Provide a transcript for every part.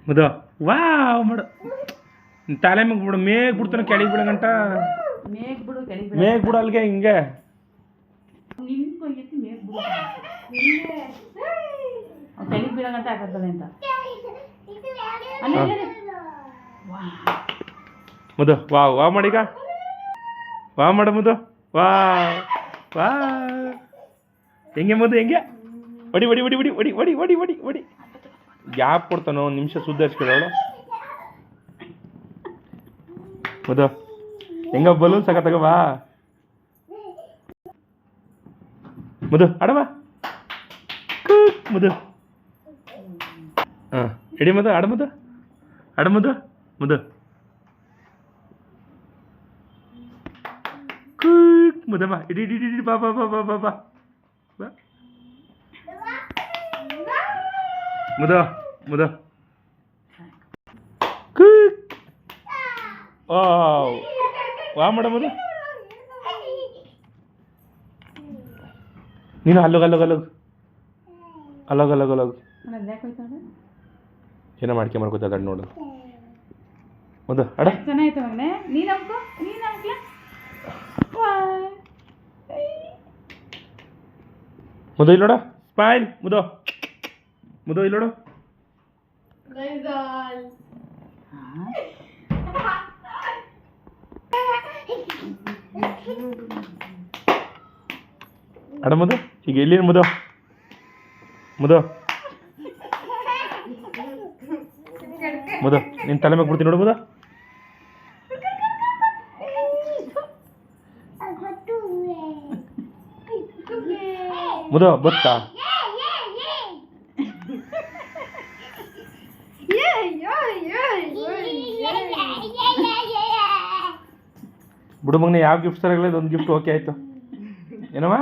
ಮುದ ವಾವ್ ಮಾಡು ತಲೆ ಮ್ಯಾಗ ಬಿಡು ಮೇಗ್ ಬಿಡ್ತಾನೆ ಕೆಳಗೆ ಬಿಡ ಗಂಟ ಮೇಗ್ ಬಿಡು ಅಲ್ಲಿಗೆ ಹಿಂಗೆ ಕೆಳಗೆ ಬೀಳೋ ಗಂಟ ಹಾಕತ್ತಲೆ ಅಂತ ಮುದ ವಾವ್ ವಾವ್ ಮಾಡೀಗ ವಾವ್ ಮಾಡು ಮುದು ವಾ ವಾ ಹೆಂಗೆ ಮುದು ಹೆಂಗೆ ಒಡಿ ಒಡಿ ಒಡಿ ಒಡಿ ಒಡಿ ಒಡಿ ಒಡಿ ಒಡಿ ಒಡಿ ಗ್ಯಾಪ್ ಕೊಡ್ತಾನೋ ಒಂದು ನಿಮಿಷ ಸುಧಾರಿಸ್ಕೊಳ್ಳೋಳು ಮುದ ಹೆಂಗ ಬಲೂನ್ ಸಾಕ ತಗೋವಾ ಮುದು ಆಡವಾ ಮುದು ಹಾಂ ಎಡಿ ಮುದು ಆಡ ಮುದು ಆಡ ಮುದು ಮುದು ಮುದ ಬಾ ಇಡಿ ಇಡಿ ಇಡಿ ಬಾ ಬಾ ಬಾ ಬಾ ಬಾ ಬಾ ಬಾ ಮುದ ಮುದ ವಾ ಮಾಡ ಮುದ ನೀನು ಅಲ್ಲೋಗ ಅಲ್ಲೋಗ ಅಲ್ಲೋಗ ಅಲ್ಲೋಗ ಅಲ್ಲೋಗ ಅಲ್ಲೋಗ ಏನೋ ಮಾಡ್ಕೊತ ನೋಡು ಮುದ ಅಡ ಚೆನ್ನಾಯ್ತು ಮಗನೇ ನೀನು ಹಾಕೋ ನೀನು ಹಾಕ್ಲಾ ಮುದ ಇಲ್ಲೋಡ ಸ್ಮೈಲ್ ಮುದೋ ಮುದೋ ಇಲ್ಲೋಡು ಅಡ ಮುದ ಈಗ ಎಲ್ಲಿ ಮುದೋ ಮುದೋ ಮುದೋ ನಿನ್ನ ತಲೆ ಮ್ಯಾಗ ಬಿಡ್ತೀನಿ ನೋಡು ಮುದ ಮುದೋ ಬತ್ತಾ ಬಿಡು ಮಗನೇ ಯಾವ ಗಿಫ್ಟ್ ತರಗಲ್ಲ ಇದೊಂದು ಗಿಫ್ಟ್ ಓಕೆ ಆಯ್ತು ಏನವ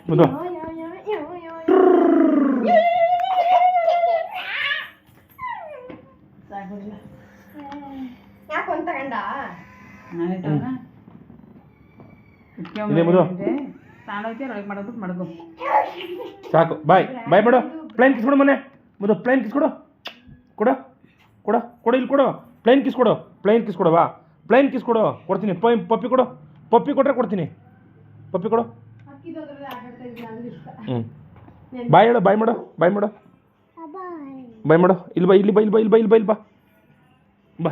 ಮುದೋ ಸಾಕು ಬಾಯ್ ಬಾಯ್ ಮಾಡು ಪ್ಲೇನ್ ಕಿಸ್ ಕೊಡು ಮನೆ ಮುದು ಪ್ಲೇನ್ ಕಿಸ್ ಕೊಡು ಕೊಡು ಕೊಡು ಕೊಡು ಇಲ್ಲಿ ಕೊಡು ಪ್ಲೇನ್ ಕಿಸ್ ಕೊಡು ಪ್ಲೇನ್ ಕಿಸ್ ಕೊಡು ಬಾ ಪ್ಲೇನ್ ಕಿಸ್ ಕೊಡು ಕೊಡ್ತೀನಿ ಪಪ್ಪಿ ಕೊಡು ಪಪ್ಪಿ ಕೊಟ್ಟರೆ ಕೊಡ್ತೀನಿ ಪಪ್ಪಿ ಕೊಡು ಹ್ಞೂ ಬಾಯ್ ಹೇಳು ಬಾಯ್ ಮಾಡು ಬಾಯ್ ಮಾಡು ಬಾಯ್ ಮಾಡು ಇಲ್ಲಿ ಬಾ ಇಲ್ಲಿ ಬಾ ಇಲ್ಲಿ ಬಾ ಇಲ್ಲಿ ಬಾ ಇಲ್ಲಿ ಬಾ ಇಲ್ಲಿ ಬಾ ಬಾ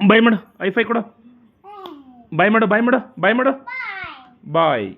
ಬಾಯ್ ಮಾಡು ಐಫೈ ಕೊಡು ಬಾಯ್ ಮಾಡು ಬಾಯ್ ಮಾಡು ಬಾಯ್ ಮಾಡು ಬಾಯ್